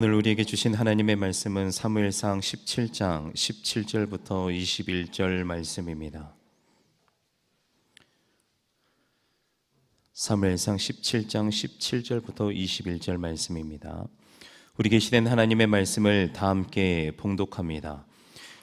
오늘 우리에게 주신 하나님의 말씀은 사무엘상 17장 17절부터 21절 말씀입니다. 사무엘상 17장 17절부터 21절 말씀입니다. 우리 계시된 하나님의 말씀을 다 함께 봉독합니다.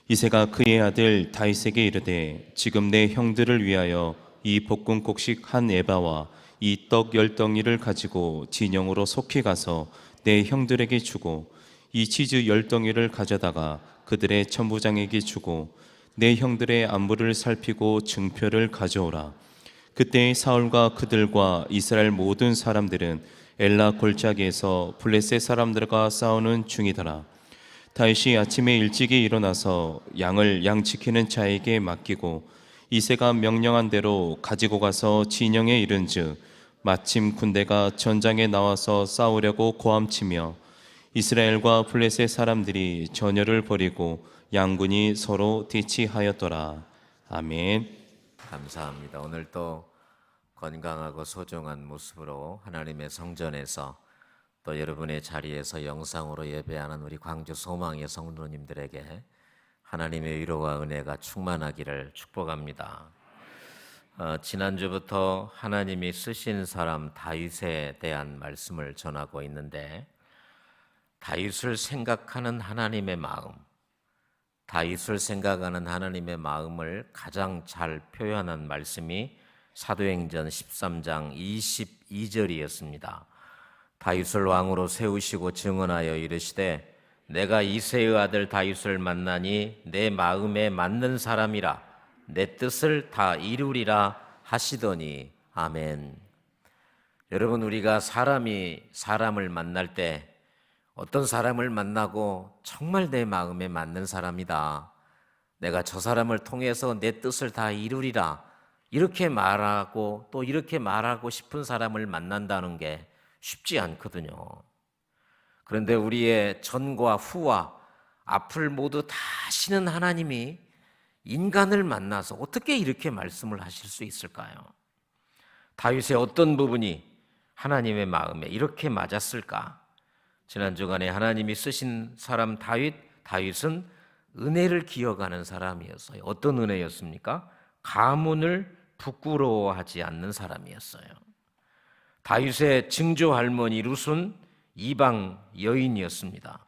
이새가 그의 아들 다윗에게 이르되 지금 내 형들을 위하여 이 볶음곡식 한 에바와 이 떡 10덩이를 가지고 진영으로 속히 가서 내 형들에게 주고 이 치즈 10덩이를 가져다가 그들의 천부장에게 주고 내 형들의 안부를 살피고 증표를 가져오라. 그때 사울과 그들과 이스라엘 모든 사람들은 엘라 골짜기에서 블레셋 사람들과 싸우는 중이더라. 다윗이 아침에 일찍이 일어나서 양을 양 지키는 자에게 맡기고 이새가 명령한 대로 가지고 가서 진영에 이른즉 마침 군대가 전장에 나와서 싸우려고 고함치며 이스라엘과 블레셋 사람들이 전열을 벌이고 양군이 서로 대치하였더라. 아멘. 감사합니다. 오늘 또 건강하고 소중한 모습으로 하나님의 성전에서 또 여러분의 자리에서 영상으로 예배하는 우리 광주 소망의 성도님들에게 하나님의 위로와 은혜가 충만하기를 축복합니다. 지난주부터 하나님이 쓰신 사람 다윗에 대한 말씀을 전하고 있는데, 다윗을 생각하는 하나님의 마음, 다윗을 생각하는 하나님의 마음을 가장 잘 표현한 말씀이 사도행전 13장 22절이었습니다. 다윗을 왕으로 세우시고 증언하여 이르시되 내가 이새의 아들 다윗을 만나니 내 마음에 맞는 사람이라 내 뜻을 다 이루리라 하시더니 아멘. 여러분, 우리가 사람을 만날 때 어떤 사람을 만나고 정말 내 마음에 맞는 사람이다, 내가 저 사람을 통해서 내 뜻을 다 이루리라, 이렇게 말하고 또 이렇게 말하고 싶은 사람을 만난다는 게 쉽지 않거든요. 그런데 우리의 전과 후와 앞을 모두 다 아시는 하나님이 인간을 만나서 어떻게 이렇게 말씀을 하실 수 있을까요? 다윗의 어떤 부분이 하나님의 마음에 이렇게 맞았을까? 지난 주간에 하나님이 쓰신 사람 다윗은 은혜를 기억하는 사람이었어요. 어떤 은혜였습니까? 가문을 부끄러워하지 않는 사람이었어요. 다윗의 증조 할머니 룻은 이방 여인이었습니다.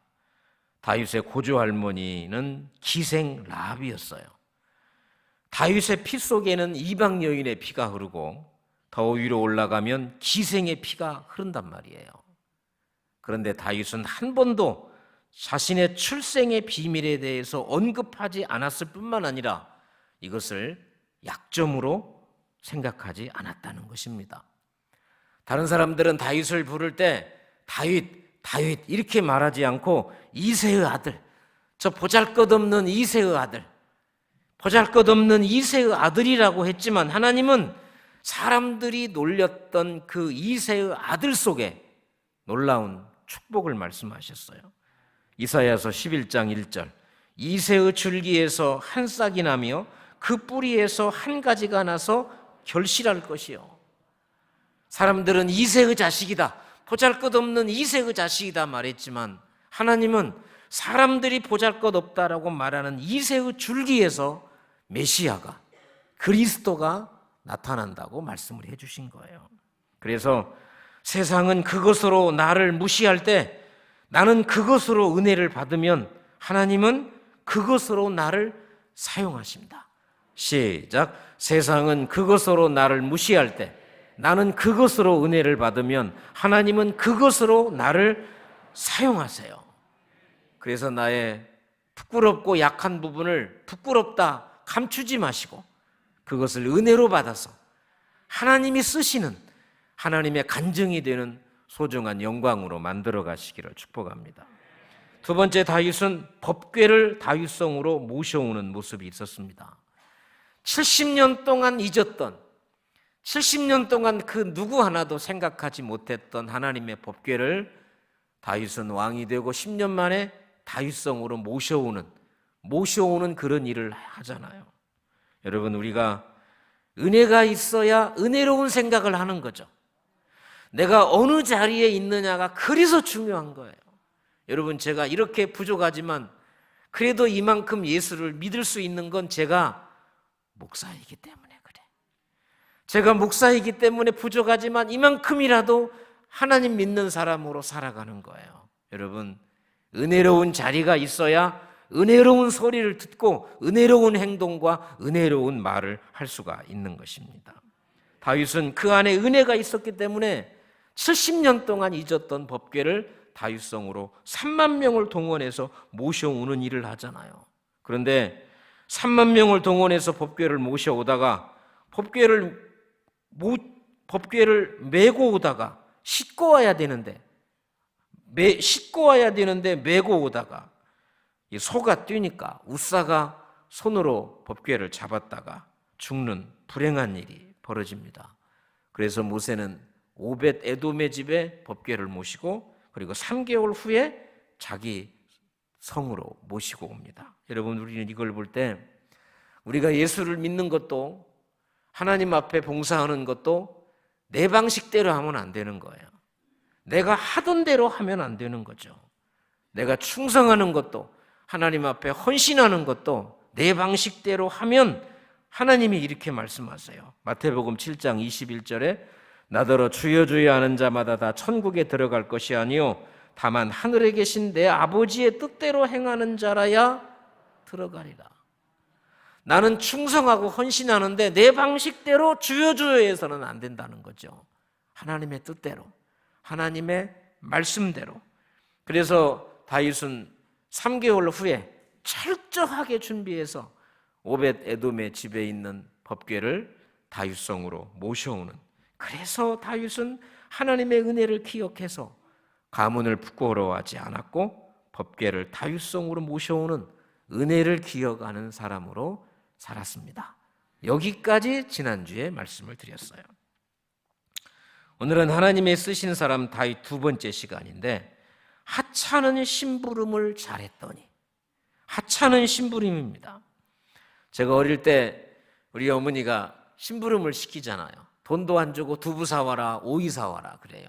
다윗의 고조 할머니는 기생 라합이었어요. 다윗의 피 속에는 이방 여인의 피가 흐르고 더 위로 올라가면 기생의 피가 흐른단 말이에요. 그런데 다윗은 한 번도 자신의 출생의 비밀에 대해서 언급하지 않았을 뿐만 아니라 이것을 약점으로 생각하지 않았다는 것입니다. 다른 사람들은 다윗을 부를 때 다윗 이렇게 말하지 않고 이새의 아들, 저 보잘것없는 이새의 아들, 보잘것없는 이새의 아들이라고 했지만 하나님은 사람들이 놀렸던 그 이새의 아들 속에 놀라운 축복을 말씀하셨어요. 이사야서 11장 1절, 이새의 줄기에서 한 싹이 나며 그 뿌리에서 한 가지가 나서 결실할 것이요. 사람들은 이새의 자식이다, 보잘것없는 이새의 자식이다 말했지만 하나님은 사람들이 보잘것없다라고 말하는 이새의 줄기에서 메시아가, 그리스도가 나타난다고 말씀을 해주신 거예요. 그래서 세상은 그것으로 나를 무시할 때 나는 그것으로 은혜를 받으면 하나님은 그것으로 나를 사용하십니다. 시작. 세상은 그것으로 나를 무시할 때 나는 그것으로 은혜를 받으면 하나님은 그것으로 나를 사용하세요. 그래서 나의 부끄럽고 약한 부분을 부끄럽다 감추지 마시고 그것을 은혜로 받아서 하나님이 쓰시는, 하나님의 간증이 되는 소중한 영광으로 만들어 가시기를 축복합니다. 두 번째, 다윗은 법궤를 다윗성으로 모셔오는 모습이 있었습니다. 70년 동안 잊었던, 70년 동안 그 누구 하나도 생각하지 못했던 하나님의 법궤를 다윗은 왕이 되고 10년 만에 다윗성으로 모셔오는 그런 일을 하잖아요. 여러분, 우리가 은혜가 있어야 은혜로운 생각을 하는 거죠. 내가 어느 자리에 있느냐가 그래서 중요한 거예요. 여러분, 제가 이렇게 부족하지만 그래도 이만큼 예수를 믿을 수 있는 건 제가 목사이기 때문에 그래. 제가 목사이기 때문에 부족하지만 이만큼이라도 하나님 믿는 사람으로 살아가는 거예요. 여러분, 은혜로운 자리가 있어야 은혜로운 소리를 듣고 은혜로운 행동과 은혜로운 말을 할 수가 있는 것입니다. 다윗은 그 안에 은혜가 있었기 때문에 70년 동안 잊었던 법궤를 다윗성으로 3만 명을 동원해서 모셔오는 일을 하잖아요. 그런데 3만 명을 동원해서 법궤를 모셔오다가 법궤를 메고 오다가 싣고 와야 되는데 메고 오다가 이 소가 뛰니까 웃사가 손으로 법궤를 잡았다가 죽는 불행한 일이 벌어집니다. 그래서 모세는 오벳 에돔의 집에 법궤를 모시고 그리고 3개월 후에 자기 성으로 모시고 옵니다. 여러분, 우리는 이걸 볼 때 우리가 예수를 믿는 것도 하나님 앞에 봉사하는 것도 내 방식대로 하면 안 되는 거예요. 내가 하던 대로 하면 안 되는 거죠. 내가 충성하는 것도 하나님 앞에 헌신하는 것도 내 방식대로 하면 하나님이 이렇게 말씀하세요. 마태복음 7장 21절에 나더러 주여 주여 하는 자마다 다 천국에 들어갈 것이 아니요 다만 하늘에 계신 내 아버지의 뜻대로 행하는 자라야 들어가리라. 나는 충성하고 헌신하는데 내 방식대로 주여 주여 해서는 안 된다는 거죠. 하나님의 뜻대로, 하나님의 말씀대로. 그래서 다윗은 3개월 후에 철저하게 준비해서 오벳 에돔의 집에 있는 법궤를 다윗성으로 모셔오는, 그래서 다윗은 하나님의 은혜를 기억해서 가문을 부끄러워하지 않았고 법궤를 다윗성으로 모셔오는 은혜를 기억하는 사람으로 살았습니다. 여기까지 지난주에 말씀을 드렸어요. 오늘은 하나님의 쓰신 사람 다윗 두 번째 시간인데, 하찮은 심부름을 잘했더니. 하찮은 심부름입니다. 제가 어릴 때 우리 어머니가 심부름을 시키잖아요. 돈도 안 주고 두부 사와라, 오이 사와라 그래요.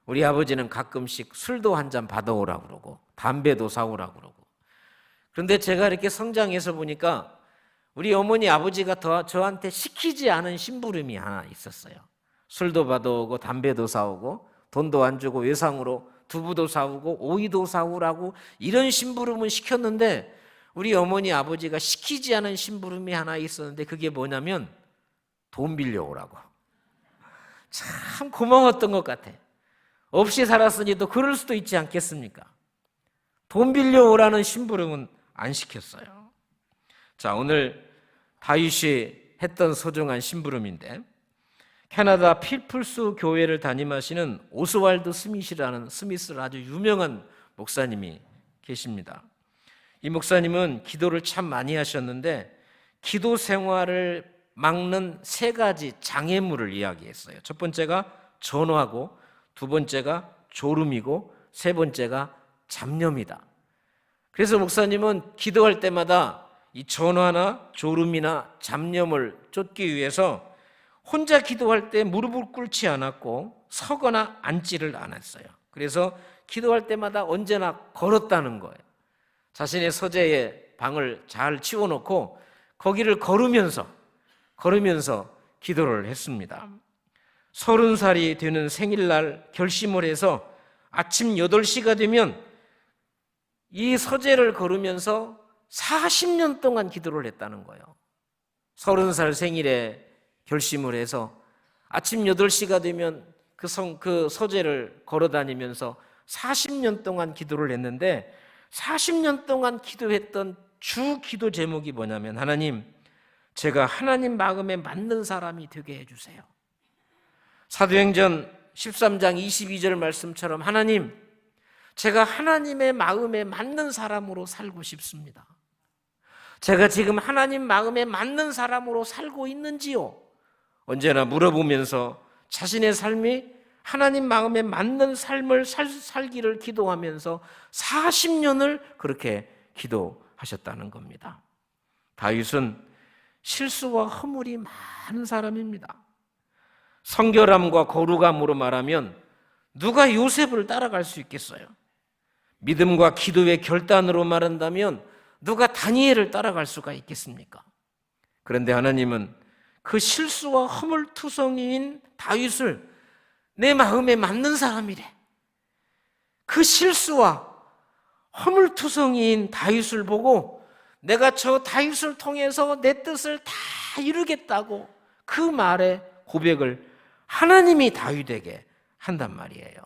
우리 아버지는 가끔씩 술도 한 잔 받아오라 그러고 담배도 사오라 그러고. 그런데 제가 이렇게 성장해서 보니까 우리 어머니 아버지가 저한테 시키지 않은 심부름이 하나 있었어요. 술도 받아오고 담배도 사오고 돈도 안 주고 외상으로 두부도 사오고 오이도 사오라고, 이런 심부름은 시켰는데 우리 어머니 아버지가 시키지 않은 심부름이 하나 있었는데, 그게 뭐냐면 돈 빌려오라고. 참 고마웠던 것 같아. 없이 살았으니 또 그럴 수도 있지 않겠습니까? 돈 빌려오라는 심부름은 안 시켰어요. 자, 오늘 다윗이 했던 소중한 심부름인데, 캐나다 필플스 교회를 담임하시는 오스왈드 스미스라는 아주 유명한 목사님이 계십니다. 이 목사님은 기도를 참 많이 하셨는데 기도 생활을 막는 3가지 장애물을 이야기했어요. 첫 번째가 전화고, 두 번째가 졸음이고, 세 번째가 잡념이다. 그래서 목사님은 기도할 때마다 이 전화나 졸음이나 잡념을 쫓기 위해서 혼자 기도할 때 무릎을 꿇지 않았고 서거나 앉지를 않았어요. 그래서 기도할 때마다 언제나 걸었다는 거예요. 자신의 서재에 방을 잘 치워놓고 거기를 걸으면서 기도를 했습니다. 30살이 되는 생일날 결심을 해서 아침 8시가 되면 이 서재를 걸으면서 40년 동안 기도를 했다는 거예요. 30살 생일에 결심을 해서 아침 8시가 되면 그 서재를 걸어 다니면서 40년 동안 기도를 했는데, 40년 동안 기도했던 주 기도 제목이 뭐냐면, 하나님, 제가 하나님 마음에 맞는 사람이 되게 해주세요. 사도행전 13장 22절 말씀처럼, 하나님, 제가 하나님의 마음에 맞는 사람으로 살고 싶습니다. 제가 지금 하나님 마음에 맞는 사람으로 살고 있는지요? 언제나 물어보면서 자신의 삶이 하나님 마음에 맞는 삶을 살기를 기도하면서 40년을 그렇게 기도하셨다는 겁니다. 다윗은 실수와 허물이 많은 사람입니다. 성결함과 거룩함으로 말하면 누가 요셉을 따라갈 수 있겠어요? 믿음과 기도의 결단으로 말한다면 누가 다니엘을 따라갈 수가 있겠습니까? 그런데 하나님은 그 실수와 허물투성이인 다윗을 내 마음에 맞는 사람이래. 그 실수와 허물투성이인 다윗을 보고 내가 저 다윗을 통해서 내 뜻을 다 이루겠다고 그 말의 고백을 하나님이 다윗에게 한단 말이에요.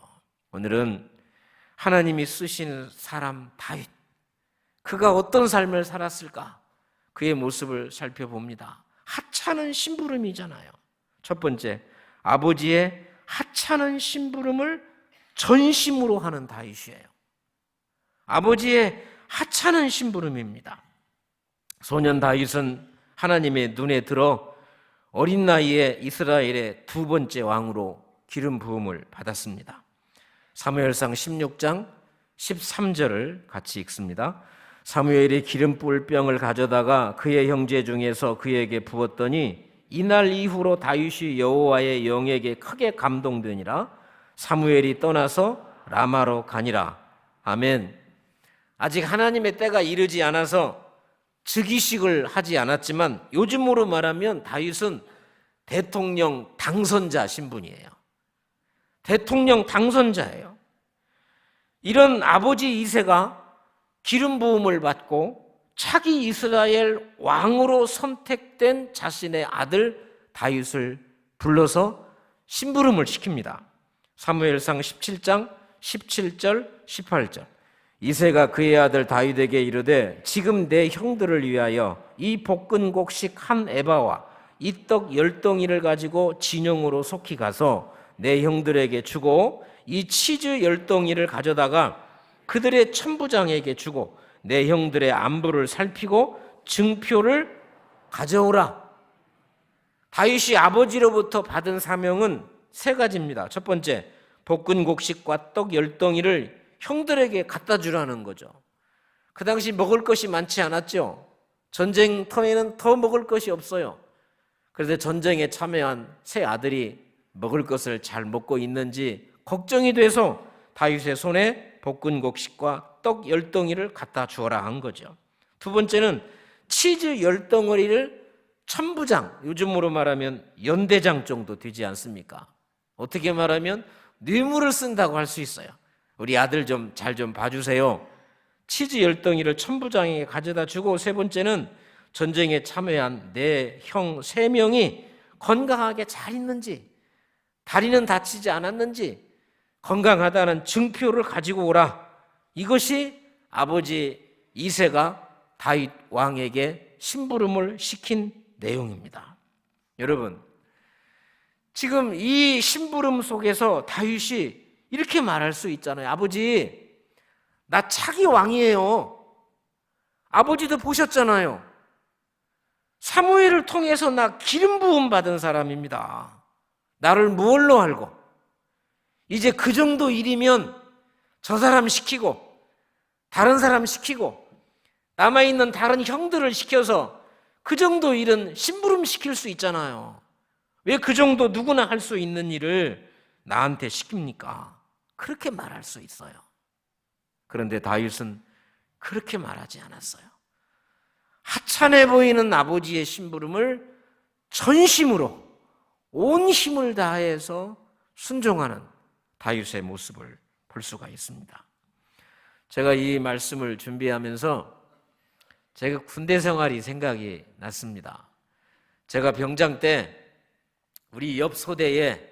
오늘은 하나님이 쓰신 사람 다윗, 그가 어떤 삶을 살았을까? 그의 모습을 살펴봅니다. 하찮은 심부름이잖아요. 첫 번째, 아버지의 하찮은 심부름을 전심으로 하는 다윗이에요. 아버지의 하찮은 심부름입니다. 소년 다윗은 하나님의 눈에 들어 어린 나이에 이스라엘의 두 번째 왕으로 기름 부음을 받았습니다. 사무엘상 16장 13절을 같이 읽습니다. 사무엘이 기름 부을 병을 가져다가 그의 형제 중에서 그에게 부었더니 이날 이후로 다윗이 여호와의 영에게 크게 감동되니라. 사무엘이 떠나서 라마로 가니라. 아멘. 아직 하나님의 때가 이르지 않아서 즉위식을 하지 않았지만 요즘으로 말하면 다윗은 대통령 당선자 신분이에요. 대통령 당선자예요. 이런 아버지 이새가 기름 부음을 받고 차기 이스라엘 왕으로 선택된 자신의 아들 다윗을 불러서 심부름을 시킵니다. 사무엘상 17장 17절 18절. 이새가 그의 아들 다윗에게 이르되 지금 내 형들을 위하여 이 볶은곡식 한 에바와 이 떡 10덩이를 가지고 진영으로 속히 가서 내 형들에게 주고 이 치즈 10덩이를 가져다가 그들의 천부장에게 주고 내 형들의 안부를 살피고 증표를 가져오라. 다윗이 아버지로부터 받은 사명은 세 가지입니다. 첫 번째, 볶은 곡식과 떡 10덩이를 형들에게 갖다 주라는 거죠. 그 당시 먹을 것이 많지 않았죠. 전쟁터에는 더 먹을 것이 없어요. 그래서 전쟁에 참여한 세 아들이 먹을 것을 잘 먹고 있는지 걱정이 돼서 다윗의 손에 볶은 곡식과 떡 10덩이를 갖다 주어라 한 거죠. 두 번째는 치즈 10덩어리를 천부장, 요즘으로 말하면 연대장 정도 되지 않습니까? 어떻게 말하면 뇌물을 쓴다고 할 수 있어요. 우리 아들 좀 잘 좀 봐주세요. 치즈 10덩이를 천부장에게 가져다 주고, 세 번째는 전쟁에 참여한 내 형 3명이 건강하게 잘 있는지, 다리는 다치지 않았는지 건강하다는 증표를 가지고 오라. 이것이 아버지 이새가 다윗 왕에게 심부름을 시킨 내용입니다. 여러분, 지금 이 심부름 속에서 다윗이 이렇게 말할 수 있잖아요. 아버지, 나 차기 왕이에요. 아버지도 보셨잖아요. 사무엘을 통해서 나 기름 부음 받은 사람입니다. 나를 무얼로 알고, 이제 그 정도 일이면 저 사람 시키고 다른 사람 시키고 남아있는 다른 형들을 시켜서 그 정도 일은 심부름 시킬 수 있잖아요. 왜 그 정도 누구나 할 수 있는 일을 나한테 시킵니까? 그렇게 말할 수 있어요. 그런데 다윗은 그렇게 말하지 않았어요. 하찮아 보이는 아버지의 심부름을 전심으로 온 힘을 다해서 순종하는 다윗의 모습을 볼 수가 있습니다. 제가 이 말씀을 준비하면서 제가 군대 생활이 생각이 났습니다. 제가 병장 때 우리 옆 소대에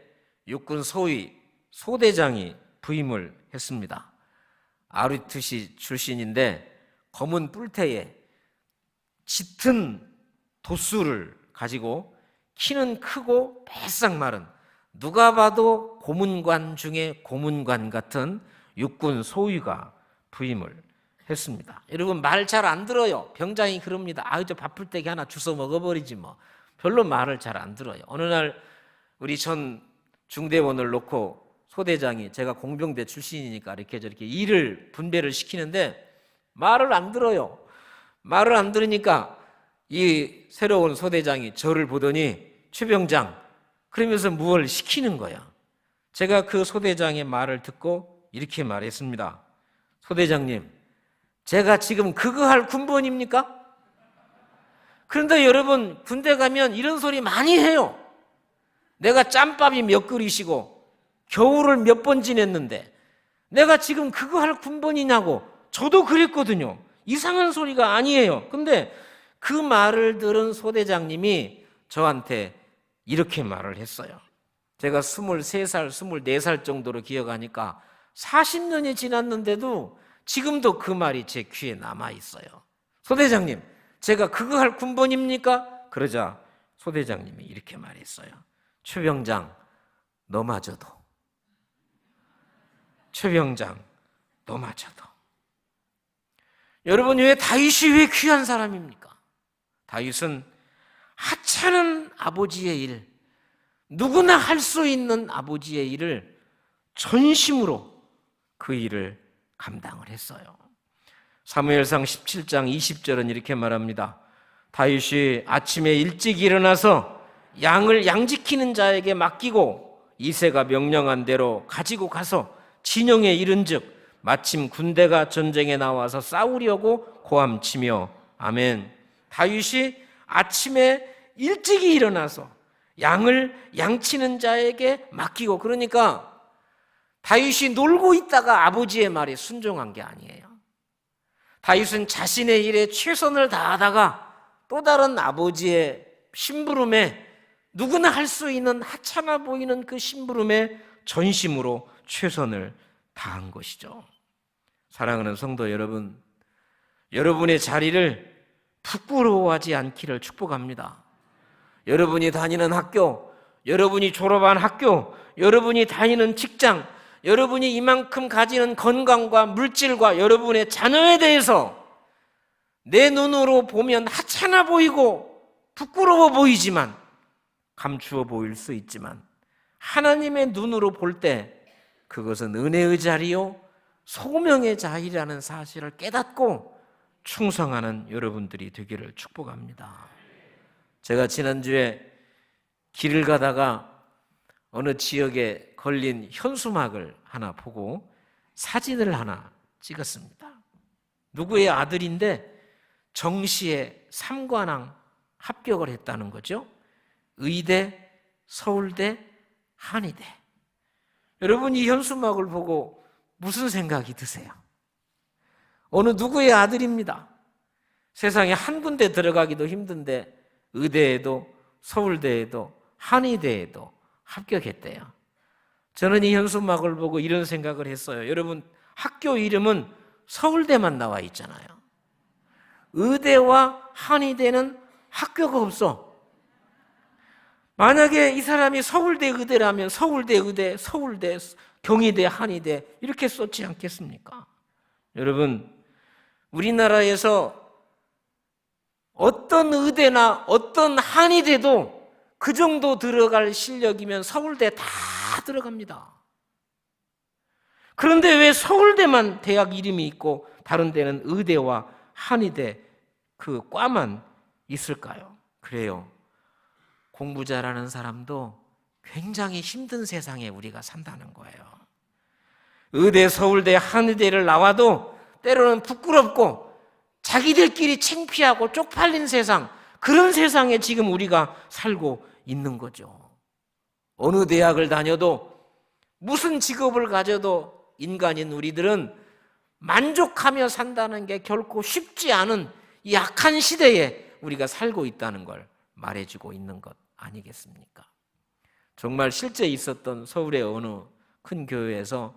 육군 소위 소대장이 부임을 했습니다. ROTC 출신인데 검은 뿔테에 짙은 돛수를 가지고 키는 크고 배싹 마른, 누가 봐도 고문관 중에 고문관 같은 육군 소위가 부임을 했습니다. 여러분, 말 잘 안 들어요. 병장이 그럽니다. 저 바쁠 때 하나 주워 먹어버리지 뭐. 별로 말을 잘 안 들어요. 어느 날 우리 전 중대원을 놓고 소대장이, 제가 공병대 출신이니까 이렇게 저렇게 일을 분배를 시키는데 말을 안 들어요. 말을 안 들으니까 이 새로운 소대장이 저를 보더니 최병장, 그러면서 무엇을 시키는 거야. 제가 그 소대장의 말을 듣고 이렇게 말했습니다. 소대장님, 제가 지금 그거 할 군번입니까? 그런데 여러분, 군대 가면 이런 소리 많이 해요. 내가 짬밥이 몇 그릇이고 겨울을 몇 번 지냈는데 내가 지금 그거 할 군번이냐고. 저도 그랬거든요. 이상한 소리가 아니에요. 근데 그 말을 들은 소대장님이 저한테 이렇게 말을 했어요. 제가 23살, 24살 정도로 기억하니까 40년이 지났는데도 지금도 그 말이 제 귀에 남아있어요. 소대장님, 제가 그거 할 군번입니까? 그러자 소대장님이 이렇게 말했어요. 최병장, 너마저도. 최병장, 너마저도. 여러분, 왜 다윗이 왜 귀한 사람입니까? 다윗은 하찮은 아버지의 일, 누구나 할 수 있는 아버지의 일을 전심으로 그 일을 감당을 했어요. 사무엘상 17장 20절은 이렇게 말합니다. 다윗이 아침에 일찍 일어나서 양을 양지키는 자에게 맡기고 이새가 명령한 대로 가지고 가서 진영에 이른즉 마침 군대가 전쟁에 나와서 싸우려고 고함치며 아멘. 다윗이 아침에 일찍이 일어나서 양을 양치는 자에게 맡기고, 그러니까 다윗이 놀고 있다가 아버지의 말에 순종한 게 아니에요. 다윗은 자신의 일에 최선을 다하다가 또 다른 아버지의 심부름에, 누구나 할 수 있는 하찮아 보이는 그 심부름에 전심으로 최선을 다한 것이죠. 사랑하는 성도 여러분, 여러분의 자리를 부끄러워하지 않기를 축복합니다. 여러분이 다니는 학교, 여러분이 졸업한 학교, 여러분이 다니는 직장, 여러분이 이만큼 가지는 건강과 물질과 여러분의 자녀에 대해서 내 눈으로 보면 하찮아 보이고 부끄러워 보이지만, 감추어 보일 수 있지만 하나님의 눈으로 볼 때 그것은 은혜의 자리요 소명의 자리라는 사실을 깨닫고 충성하는 여러분들이 되기를 축복합니다. 제가 지난주에 길을 가다가 어느 지역에 걸린 현수막을 하나 보고 사진을 하나 찍었습니다. 누구의 아들인데 정시에 3관왕 합격을 했다는 거죠. 의대, 서울대, 한의대. 여러분, 이 현수막을 보고 무슨 생각이 드세요? 어느 누구의 아들입니다. 세상에 한 군데 들어가기도 힘든데 의대에도 서울대에도 한의대에도 합격했대요. 저는 이 현수막을 보고 이런 생각을 했어요. 여러분, 학교 이름은 서울대만 나와 있잖아요. 의대와 한의대는 학교가 없어. 만약에 이 사람이 서울대 의대라면 서울대 의대, 서울대, 경희대, 한의대 이렇게 썼지 않겠습니까? 여러분, 우리나라에서 어떤 의대나 어떤 한의대도 그 정도 들어갈 실력이면 서울대 다 들어갑니다. 그런데 왜 서울대만 대학 이름이 있고 다른 데는 의대와 한의대 그 과만 있을까요? 그래요. 공부 잘하는 사람도 굉장히 힘든 세상에 우리가 산다는 거예요. 의대, 서울대, 한의대를 나와도 때로는 부끄럽고 자기들끼리 창피하고 쪽팔린 세상, 그런 세상에 지금 우리가 살고 있는 거죠. 어느 대학을 다녀도 무슨 직업을 가져도 인간인 우리들은 만족하며 산다는 게 결코 쉽지 않은 이 악한 시대에 우리가 살고 있다는 걸 말해주고 있는 것 아니겠습니까? 정말 실제 있었던 서울의 어느 큰 교회에서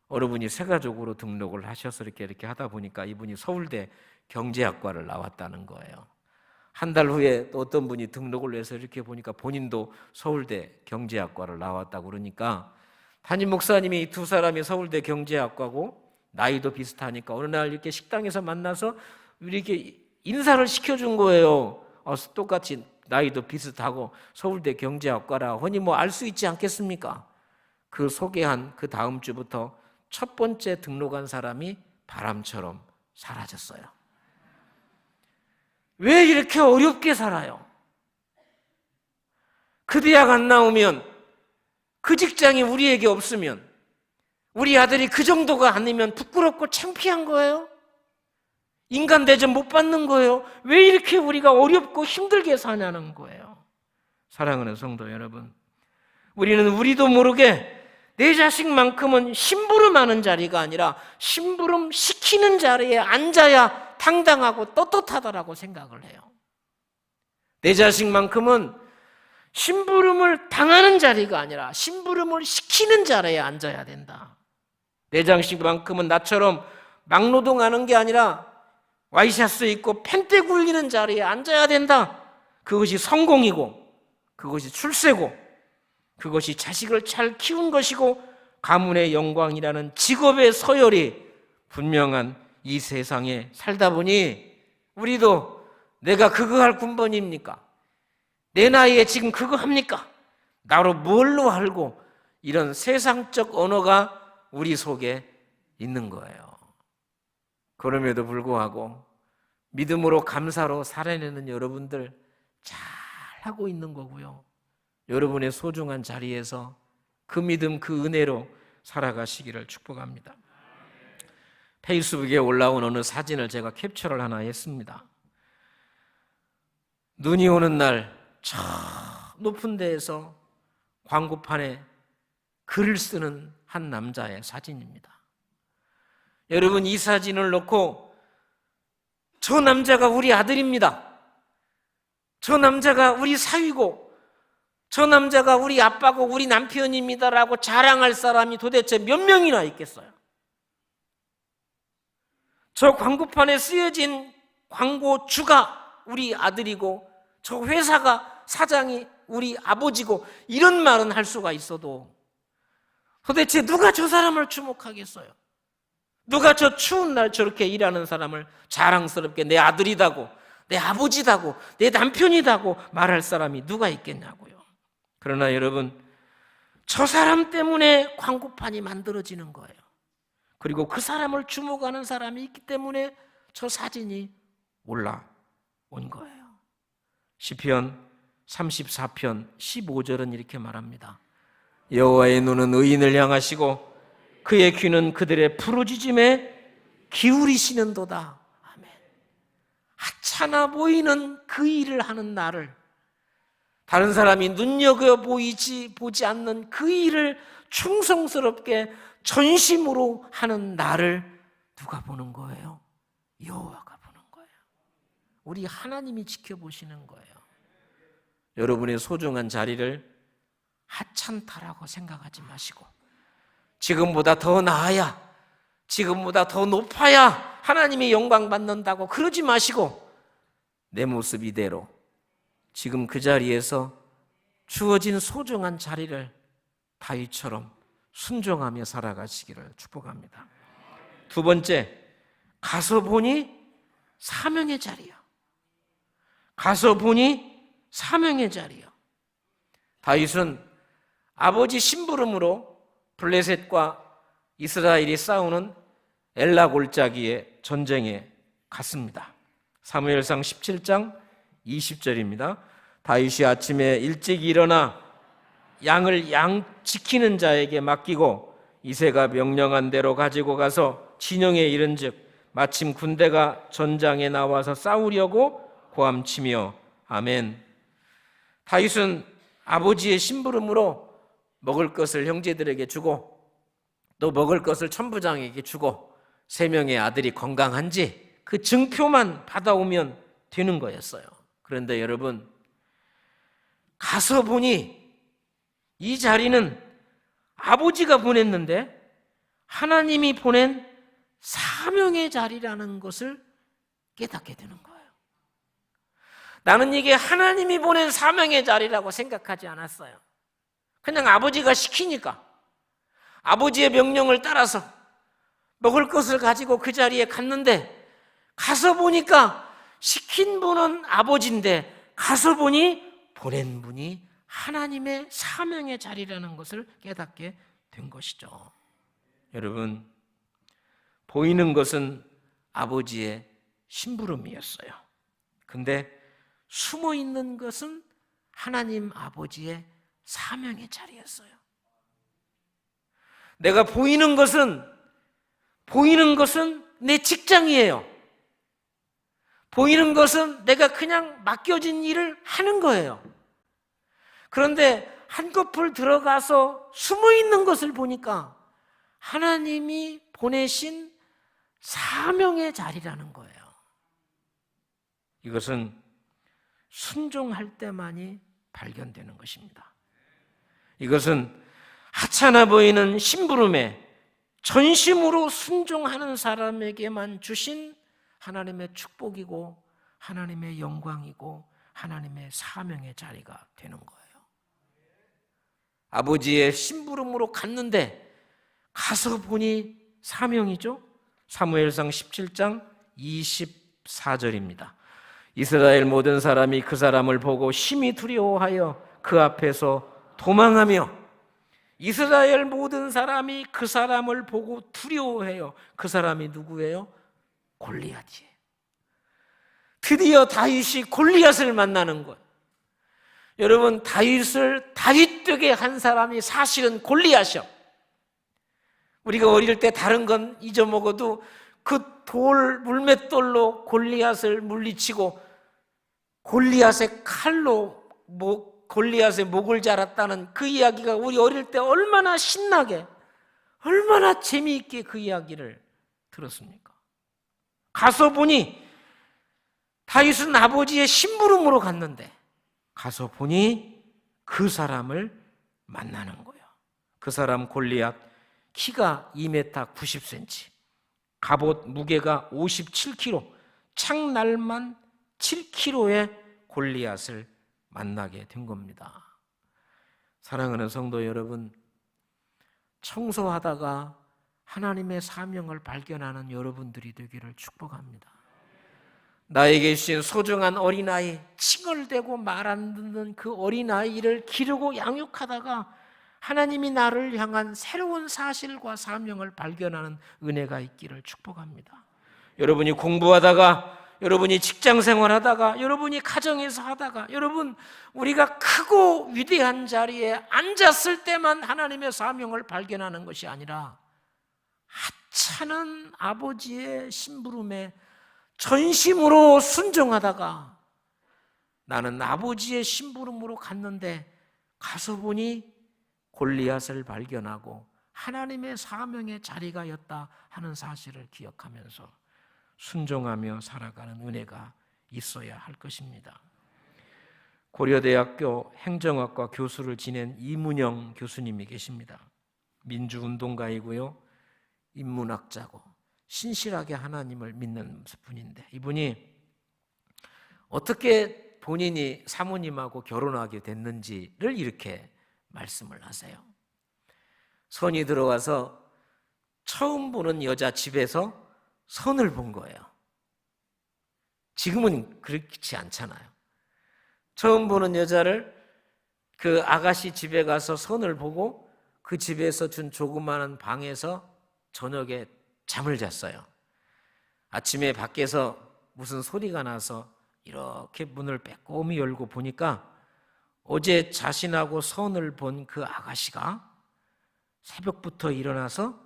어느분이 새가족으로 등록을 하셔서 이렇게 하다 보니까 이분이 서울대 경제학과를 나왔다는 거예요. 한 달 후에 또 어떤 분이 등록을 해서 이렇게 보니까 본인도 서울대 경제학과를 나왔다고 그러니까 담임 목사님이 이 두 사람이 서울대 경제학과고 나이도 비슷하니까 어느 날 이렇게 식당에서 만나서 이렇게 인사를 시켜준 거예요. 똑같이 나이도 비슷하고 서울대 경제학과라 하니 뭐 알 수 있지 않겠습니까? 그 소개한 그 다음 주부터 첫 번째 등록한 사람이 바람처럼 사라졌어요. 왜 이렇게 어렵게 살아요? 그 대학 안 나오면, 그 직장이 우리에게 없으면 우리 아들이 그 정도가 아니면 부끄럽고 창피한 거예요. 인간 대접 못 받는 거예요. 왜 이렇게 우리가 어렵고 힘들게 사냐는 거예요. 사랑하는 성도 여러분, 우리는 우리도 모르게 내 자식만큼은 심부름하는 자리가 아니라 심부름 시키는 자리에 앉아야 당당하고 떳떳하다라고 생각을 해요. 내 자식만큼은 심부름을 당하는 자리가 아니라 심부름을 시키는 자리에 앉아야 된다. 내 자식만큼은 나처럼 막노동하는 게 아니라 와이셔츠 입고 펜대 굴리는 자리에 앉아야 된다. 그것이 성공이고 그것이 출세고 그것이 자식을 잘 키운 것이고 가문의 영광이라는 직업의 서열이 분명한 이 세상에 살다 보니 우리도 내가 그거 할 군번입니까? 내 나이에 지금 그거 합니까? 나로 뭘로 알고 이런 세상적 언어가 우리 속에 있는 거예요. 그럼에도 불구하고 믿음으로 감사로 살아내는 여러분들 잘 하고 있는 거고요. 여러분의 소중한 자리에서 그 믿음, 그 은혜로 살아가시기를 축복합니다. 페이스북에 올라온 어느 사진을 제가 캡처를 하나 했습니다. 눈이 오는 날 저 높은 데에서 광고판에 글을 쓰는 한 남자의 사진입니다. 여러분, 이 사진을 놓고 저 남자가 우리 아들입니다. 저 남자가 우리 사위고 저 남자가 우리 아빠고 우리 남편입니다라고 자랑할 사람이 도대체 몇 명이나 있겠어요? 저 광고판에 쓰여진 광고주가 우리 아들이고 저 회사가 사장이 우리 아버지고 이런 말은 할 수가 있어도 도대체 누가 저 사람을 주목하겠어요? 누가 저 추운 날 저렇게 일하는 사람을 자랑스럽게 내 아들이다고 내 아버지다고 내 남편이다고 말할 사람이 누가 있겠냐고요. 그러나 여러분, 저 사람 때문에 광고판이 만들어지는 거예요. 그리고 그 사람을 주목하는 사람이 있기 때문에 저 사진이 올라온 거예요. 시편 34편 15절은 이렇게 말합니다. 여호와의 눈은 의인을 향하시고 그의 귀는 그들의 부르짖음에 기울이시는도다. 아멘. 하찮아 보이는 그 일을 하는 나를, 다른 사람이 눈여겨보지 않는 그 일을 충성스럽게 전심으로 하는 나를 누가 보는 거예요? 여호와가 보는 거예요. 우리 하나님이 지켜보시는 거예요. 여러분의 소중한 자리를 하찮다라고 생각하지 마시고 지금보다 더 나아야, 지금보다 더 높아야 하나님이 영광 받는다고 그러지 마시고 내 모습 이대로 지금 그 자리에서 주어진 소중한 자리를 다윗처럼 순종하며 살아가시기를 축복합니다. 두 번째, 가서 보니 사명의 자리요. 가서 보니 사명의 자리요. 다윗은 아버지 심부름으로 블레셋과 이스라엘이 싸우는 엘라 골짜기의 전쟁에 갔습니다. 사무엘상 17장 20절입니다. 다윗이 아침에 일찍 일어나 양을 양 지키는 자에게 맡기고 이새가 명령한 대로 가지고 가서 진영에 이른즉 마침 군대가 전장에 나와서 싸우려고 고함치며 아멘. 다윗은 아버지의 심부름으로 먹을 것을 형제들에게 주고 또 먹을 것을 천부장에게 주고 3명의 아들이 건강한지 그 증표만 받아오면 되는 거였어요. 그런데 여러분, 가서 보니 이 자리는 아버지가 보냈는데 하나님이 보낸 사명의 자리라는 것을 깨닫게 되는 거예요. 나는 이게 하나님이 보낸 사명의 자리라고 생각하지 않았어요. 그냥 아버지가 시키니까 아버지의 명령을 따라서 먹을 것을 가지고 그 자리에 갔는데 가서 보니까 시킨 분은 아버지인데 가서 보니 보낸 분이 하나님의 사명의 자리라는 것을 깨닫게 된 것이죠. 여러분, 보이는 것은 아버지의 심부름이었어요. 근데 숨어 있는 것은 하나님 아버지의 사명의 자리였어요. 내가 보이는 것은 내 직장이에요. 보이는 것은 내가 그냥 맡겨진 일을 하는 거예요. 그런데 한꺼풀 들어가서 숨어 있는 것을 보니까 하나님이 보내신 사명의 자리라는 거예요. 이것은 순종할 때만이 발견되는 것입니다. 이것은 하찮아 보이는 심부름에 전심으로 순종하는 사람에게만 주신 하나님의 축복이고 하나님의 영광이고 하나님의 사명의 자리가 되는 거예요. 아버지의 심부름으로 갔는데 가서 보니 사명이죠. 사무엘상 17장 24절입니다. 이스라엘 모든 사람이 그 사람을 보고 심히 두려워하여 그 앞에서 도망하며, 이스라엘 모든 사람이 그 사람을 보고 두려워해요. 그 사람이 누구예요? 골리앗이에요. 드디어 다윗이 골리앗을 만나는 거예요. 여러분, 다윗을 다윗되게 한 사람이 사실은 골리앗이요. 우리가 어릴 때 다른 건 잊어먹어도 그 물맷돌로 골리앗을 물리치고 골리앗의 칼로 골리앗의 목을 자랐다는 그 이야기가 우리 어릴 때 얼마나 신나게, 얼마나 재미있게 그 이야기를 들었습니까? 가서 보니 다윗은 아버지의 심부름으로 갔는데 가서 보니 그 사람을 만나는 거예요. 그 사람 골리앗, 키가 2m 90cm, 갑옷 무게가 57kg, 창날만 7kg의 골리앗을 만나게 된 겁니다. 사랑하는 성도 여러분, 청소하다가 하나님의 사명을 발견하는 여러분들이 되기를 축복합니다. 나에게 주신 소중한 어린아이, 칭얼대고 말 안 듣는 그 어린아이를 기르고 양육하다가 하나님이 나를 향한 새로운 사실과 사명을 발견하는 은혜가 있기를 축복합니다. 여러분이 공부하다가, 여러분이 직장 생활하다가, 여러분이 가정에서 하다가, 여러분, 우리가 크고 위대한 자리에 앉았을 때만 하나님의 사명을 발견하는 것이 아니라 하찮은 아버지의 심부름에 전심으로 순종하다가 나는 아버지의 심부름으로 갔는데 가서 보니 골리앗을 발견하고 하나님의 사명의 자리가였다 하는 사실을 기억하면서 순종하며 살아가는 은혜가 있어야 할 것입니다. 고려대학교 행정학과 교수를 지낸 이문영 교수님이 계십니다. 민주운동가이고요, 인문학자고 신실하게 하나님을 믿는 분인데, 이분이 어떻게 본인이 사모님하고 결혼하게 됐는지를 이렇게 말씀을 하세요. 선이 들어와서 처음 보는 여자 집에서 선을 본 거예요. 지금은 그렇지 않잖아요. 처음 보는 여자를 그 아가씨 집에 가서 선을 보고 그 집에서 준 조그마한 방에서 저녁에 잠을 잤어요. 아침에 밖에서 무슨 소리가 나서 이렇게 문을 빼꼼히 열고 보니까 어제 자신하고 선을 본 그 아가씨가 새벽부터 일어나서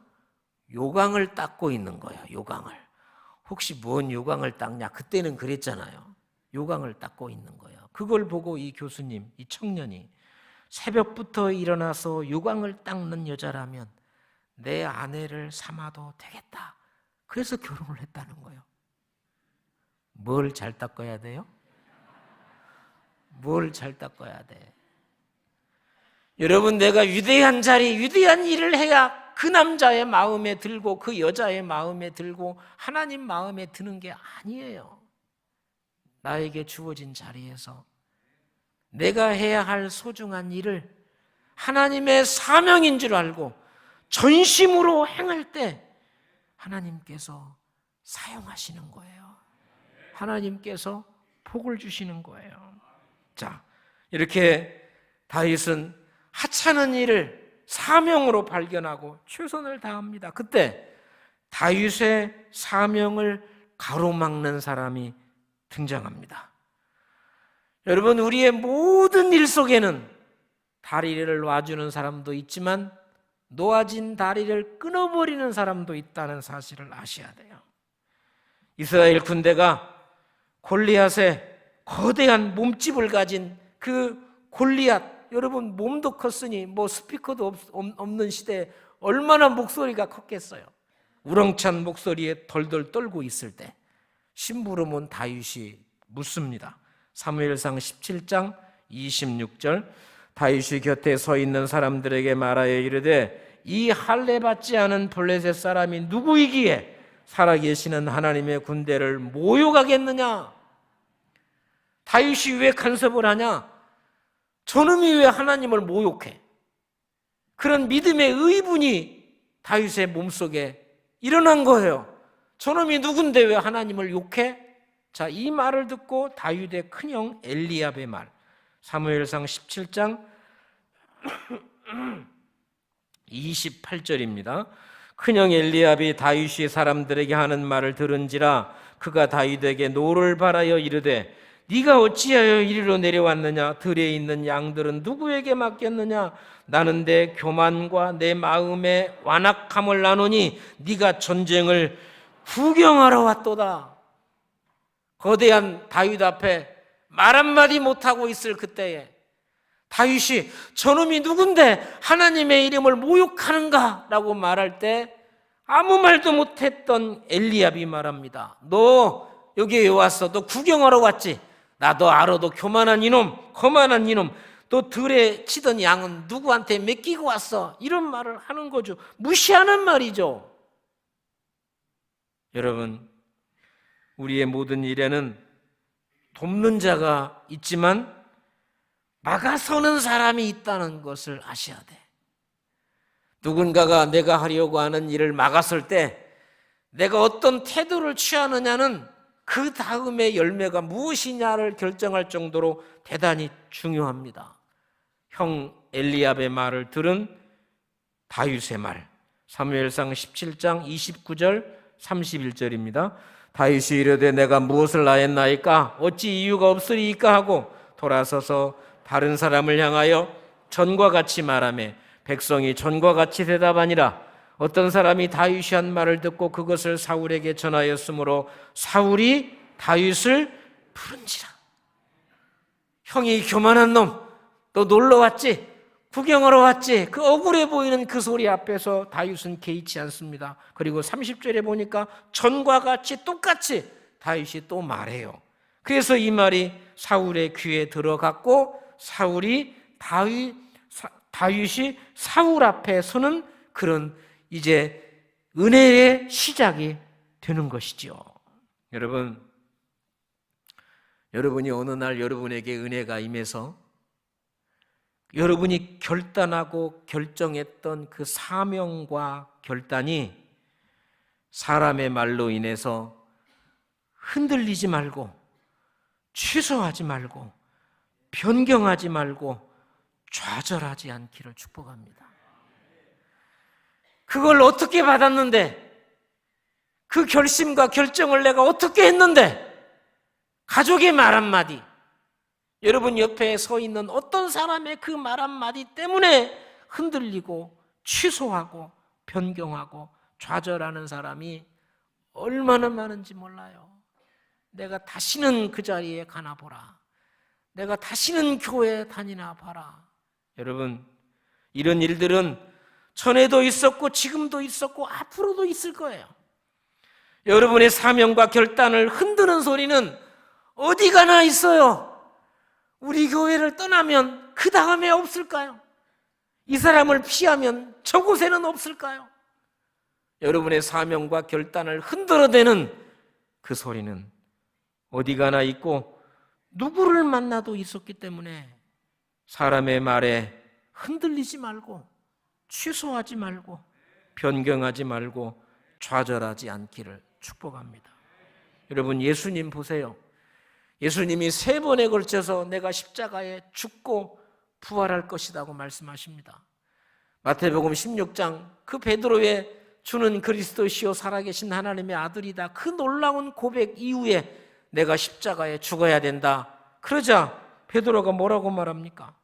요강을 닦고 있는 거예요. 요강을. 혹시 뭔 요강을 닦냐? 그때는 그랬잖아요. 요강을 닦고 있는 거예요. 그걸 보고 이 교수님, 이 청년이 새벽부터 일어나서 요강을 닦는 여자라면 내 아내를 삼아도 되겠다. 그래서 결혼을 했다는 거예요. 뭘 잘 닦아야 돼요? 뭘 잘 닦아야 돼? 여러분, 내가 위대한 자리, 위대한 일을 해야 그 남자의 마음에 들고 그 여자의 마음에 들고 하나님 마음에 드는 게 아니에요. 나에게 주어진 자리에서 내가 해야 할 소중한 일을 하나님의 사명인 줄 알고 전심으로 행할 때 하나님께서 사용하시는 거예요. 하나님께서 복을 주시는 거예요. 자, 이렇게 다윗은 하찮은 일을 사명으로 발견하고 최선을 다합니다. 그때 다윗의 사명을 가로막는 사람이 등장합니다. 여러분, 우리의 모든 일 속에는 다리를 놔주는 사람도 있지만 놓아진 다리를 끊어버리는 사람도 있다는 사실을 아셔야 돼요. 이스라엘 군대가 골리앗의 거대한 몸집을 가진 그 골리앗, 여러분 몸도 컸으니 뭐 스피커도 없는 시대에 얼마나 목소리가 컸겠어요. 우렁찬 목소리에 덜덜 떨고 있을 때 심부름은 다윗이 묻습니다. 사무엘상 17장 26절, 다윗이 곁에 서 있는 사람들에게 말하여 이르되 이 할례 받지 않은 블레셋 사람이 누구이기에 살아계시는 하나님의 군대를 모욕하겠느냐? 다윗이 왜 간섭을 하냐? 저놈이 왜 하나님을 모욕해? 그런 믿음의 의분이 다윗의 몸속에 일어난 거예요. 저놈이 누군데 왜 하나님을 욕해? 자, 이 말을 듣고 다윗의 큰형 엘리압의 말, 사무엘상 17장 28절입니다. 큰형 엘리압이 다윗이 사람들에게 하는 말을 들은지라 그가 다윗에게 노를 바라여 이르되 네가 어찌하여 이리로 내려왔느냐? 들에 있는 양들은 누구에게 맡겼느냐? 나는 내 교만과 내 마음의 완악함을 나누니 네가 전쟁을 구경하러 왔도다. 거대한 다윗 앞에 말 한마디 못하고 있을 그때에 다윗이 저놈이 누군데 하나님의 이름을 모욕하는가? 라고 말할 때 아무 말도 못했던 엘리압이 말합니다. 너 여기에 왔어. 너 구경하러 왔지? 나도 알아. 너 교만한 이놈, 거만한 이놈. 너 들에 치던 양은 누구한테 맡기고 왔어? 이런 말을 하는 거죠. 무시하는 말이죠. 여러분, 우리의 모든 일에는 돕는 자가 있지만 막아서는 사람이 있다는 것을 아셔야 돼. 누군가가 내가 하려고 하는 일을 막았을 때 내가 어떤 태도를 취하느냐는 그 다음의 열매가 무엇이냐를 결정할 정도로 대단히 중요합니다. 형 엘리압의 말을 들은 다윗의 말, 사무엘상 17장 29절 31절입니다. 다윗이 이르되 내가 무엇을 나했나이까? 어찌 이유가 없으리이까? 하고 돌아서서 다른 사람을 향하여 전과 같이 말하며 백성이 전과 같이 대답하니라. 어떤 사람이 다윗이 한 말을 듣고 그것을 사울에게 전하였으므로 사울이 다윗을 부른지라. 형이 교만한 놈, 너 놀러 왔지? 구경하러 왔지? 그 억울해 보이는 그 소리 앞에서 다윗은 개의치 않습니다. 그리고 30절에 보니까 전과 같이 똑같이 다윗이 또 말해요. 그래서 이 말이 사울의 귀에 들어갔고 다윗이 사울 앞에 서는 그런 이제 은혜의 시작이 되는 것이죠. 여러분이 어느 날 여러분에게 은혜가 임해서 여러분이 결단하고 결정했던 그 사명과 결단이 사람의 말로 인해서 흔들리지 말고 취소하지 말고 변경하지 말고 좌절하지 않기를 축복합니다. 그걸 어떻게 받았는데, 그 결심과 결정을 내가 어떻게 했는데, 가족의 말 한마디, 여러분 옆에 서 있는 어떤 사람의 그 말 한마디 때문에 흔들리고 취소하고 변경하고 좌절하는 사람이 얼마나 많은지 몰라요. 내가 다시는 그 자리에 가나 보라. 내가 다시는 교회에 다니나 봐라. 여러분, 이런 일들은 전에도 있었고 지금도 있었고 앞으로도 있을 거예요. 여러분의 사명과 결단을 흔드는 소리는 어디 가나 있어요. 우리 교회를 떠나면 그 다음에 없을까요? 이 사람을 피하면 저곳에는 없을까요? 여러분의 사명과 결단을 흔들어대는 그 소리는 어디 가나 있고 누구를 만나도 있었기 때문에 사람의 말에 흔들리지 말고 취소하지 말고 변경하지 말고 좌절하지 않기를 축복합니다. 여러분, 예수님 보세요. 예수님이 3번에 걸쳐서 내가 십자가에 죽고 부활할 것이라고 말씀하십니다. 마태복음 16장, 그 베드로의 주는 그리스도시요 살아계신 하나님의 아들이다, 그 놀라운 고백 이후에 내가 십자가에 죽어야 된다. 그러자 베드로가 뭐라고 말합니까?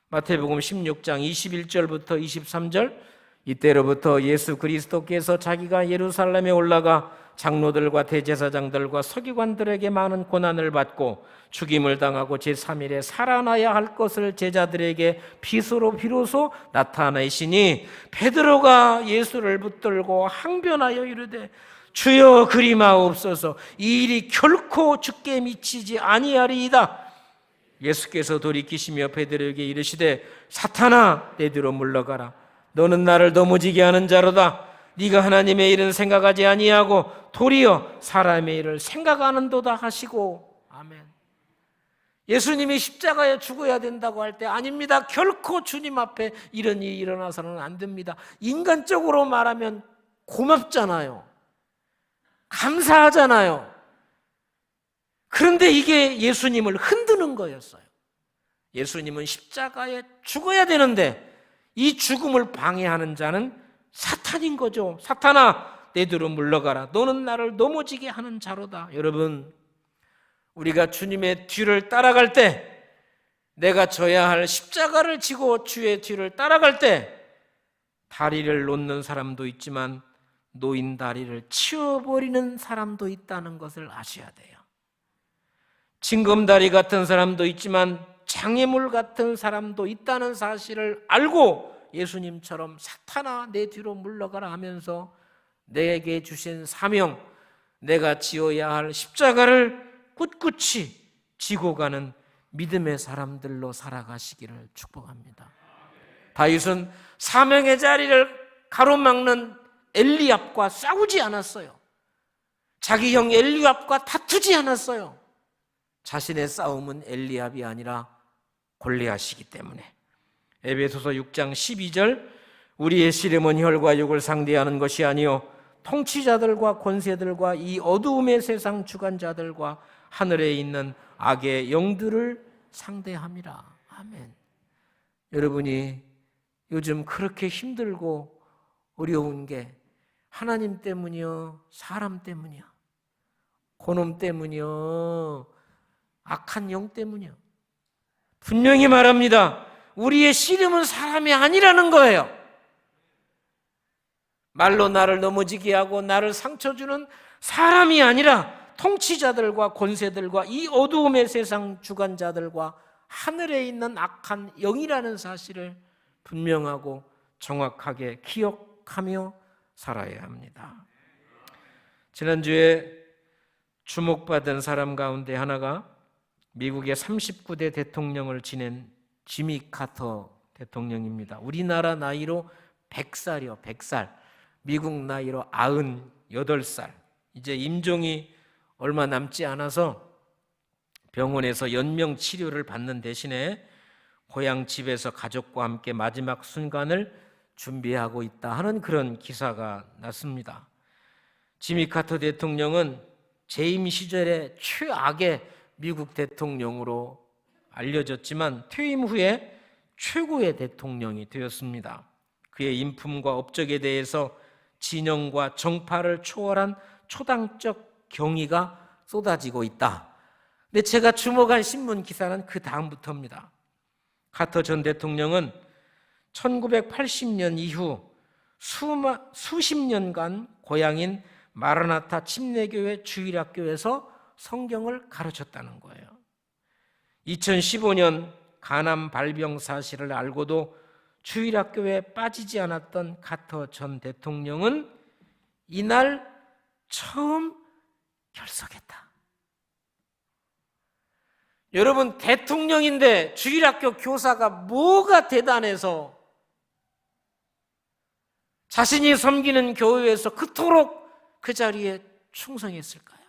마태복음 16장 21절부터 23절, 이때로부터 예수 그리스도께서 자기가 예루살렘에 올라가 장로들과 대제사장들과 서기관들에게 많은 고난을 받고 죽임을 당하고 제3일에 살아나야 할 것을 제자들에게 비서로 비로소 나타내시니 베드로가 예수를 붙들고 항변하여 이르되 주여 그리 마옵소서, 이 일이 결코 주께 미치지 아니하리이다. 예수께서 돌이키시며 베드로에게 이르시되 사탄아, 내 뒤로 물러가라. 너는 나를 넘어지게 하는 자로다. 네가 하나님의 일은 생각하지 아니하고 도리어 사람의 일을 생각하는도다 하시고. 아멘. 예수님이 십자가에 죽어야 된다고 할 때 아닙니다. 결코 주님 앞에 이런 일이 일어나서는 안 됩니다. 인간적으로 말하면 고맙잖아요. 감사하잖아요. 그런데 이게 예수님을 흔드는 거였어요. 예수님은 십자가에 죽어야 되는데 이 죽음을 방해하는 자는 사탄인 거죠. 사탄아, 내 뒤로 물러가라. 너는 나를 넘어지게 하는 자로다. 여러분, 우리가 주님의 뒤를 따라갈 때, 내가 져야 할 십자가를 지고 주의 뒤를 따라갈 때 다리를 놓는 사람도 있지만 놓인 다리를 치워버리는 사람도 있다는 것을 아셔야 돼요. 징검다리 같은 사람도 있지만 장애물 같은 사람도 있다는 사실을 알고 예수님처럼 사탄아, 내 뒤로 물러가라 하면서 내게 주신 사명, 내가 지어야 할 십자가를 꿋꿋이 지고 가는 믿음의 사람들로 살아가시기를 축복합니다. 다윗은 사명의 자리를 가로막는 엘리압과 싸우지 않았어요. 자기 형 엘리압과 다투지 않았어요. 자신의 싸움은 엘리압이 아니라 골리앗이기 때문에. 에베소서 6장 12절, 우리의 씨름은 혈과 육을 상대하는 것이 아니요 통치자들과 권세들과 이 어두움의 세상 주관자들과 하늘에 있는 악의 영들을 상대함이라. 아멘. 여러분이 요즘 그렇게 힘들고 어려운 게 하나님 때문이요, 사람 때문이요, 고놈 때문이요, 악한 영 때문이요. 분명히 말합니다. 우리의 씨름은 사람이 아니라는 거예요. 말로 나를 넘어지게 하고 나를 상처 주는 사람이 아니라 통치자들과 권세들과 이 어두움의 세상 주관자들과 하늘에 있는 악한 영이라는 사실을 분명하고 정확하게 기억하며 살아야 합니다. 지난주에 주목받은 사람 가운데 하나가 미국의 39대 대통령을 지낸 지미 카터 대통령입니다. 우리나라 나이로 100살이요, 100살. 미국 나이로 98살. 이제 임종이 얼마 남지 않아서 병원에서 연명 치료를 받는 대신에 고향 집에서 가족과 함께 마지막 순간을 준비하고 있다 하는 그런 기사가 났습니다. 지미 카터 대통령은 재임 시절에 최악의 미국 대통령으로 알려졌지만 퇴임 후에 최고의 대통령이 되었습니다. 그의 인품과 업적에 대해서 진영과 정파를 초월한 초당적 경의가 쏟아지고 있다. 근데 제가 주목한 신문 기사는 그 다음부터입니다. 카터 전 대통령은 1980년 이후 수십 년간 고향인 마라나타 침례교회 주일학교에서 성경을 가르쳤다는 거예요. 2015년 간암 발병 사실을 알고도 주일학교에 빠지지 않았던 카터 전 대통령은 이날 처음 결석했다. 여러분, 대통령인데 주일학교 교사가 뭐가 대단해서 자신이 섬기는 교회에서 그토록 그 자리에 충성했을까요?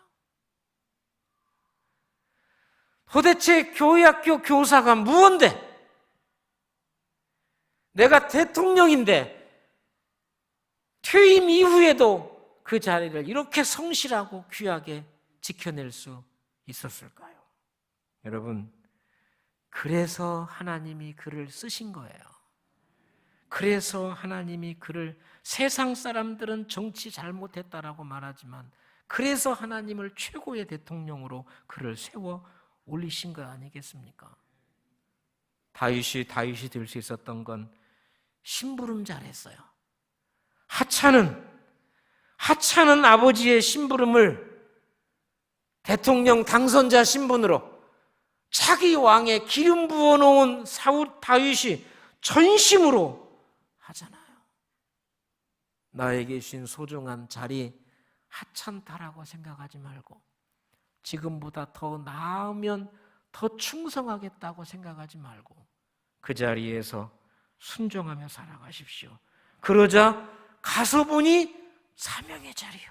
도대체 교회학교 교사가 무언데? 내가 대통령인데 퇴임 이후에도 그 자리를 이렇게 성실하고 귀하게 지켜낼 수 있었을까요? 여러분, 그래서 하나님이 그를 쓰신 거예요. 그래서 하나님이 그를, 세상 사람들은 정치 잘못했다라고 말하지만 그래서 하나님을 최고의 대통령으로 그를 세워 올리신 거 아니겠습니까? 다윗이 될 수 있었던 건 심부름 잘했어요. 하찮은 아버지의 심부름을 대통령 당선자 신분으로 자기 왕에 기름 부어놓은 다윗이 전심으로 하잖아요. 나에게 주신 소중한 자리 하찮다라고 생각하지 말고 지금보다 더 나으면 더 충성하겠다고 생각하지 말고 그 자리에서 순종하며 살아가십시오. 그러자 가서 보니 사명의 자리요.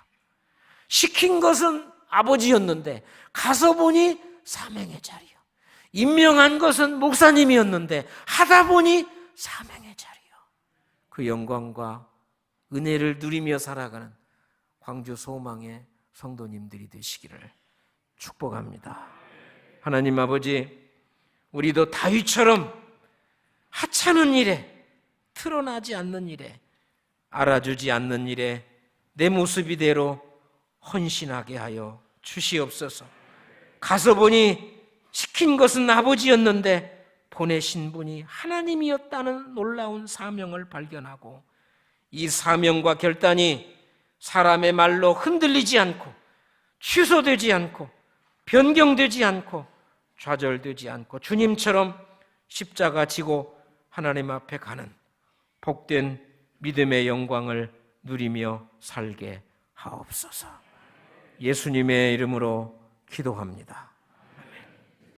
시킨 것은 아버지였는데 가서 보니 사명의 자리요. 임명한 것은 목사님이었는데 하다 보니 사명의 자리요. 그 영광과 은혜를 누리며 살아가는 광주 소망의 성도님들이 되시기를 축복합니다. 하나님 아버지, 우리도 다윗처럼 하찮은 일에, 드러나지 않는 일에, 알아주지 않는 일에 내 모습 이대로 헌신하게 하여 주시옵소서. 가서 보니 시킨 것은 아버지였는데 보내신 분이 하나님이었다는 놀라운 사명을 발견하고 이 사명과 결단이 사람의 말로 흔들리지 않고 취소되지 않고 변경되지 않고 좌절되지 않고 주님처럼 십자가 지고 하나님 앞에 가는 복된 믿음의 영광을 누리며 살게 하옵소서. 예수님의 이름으로 기도합니다.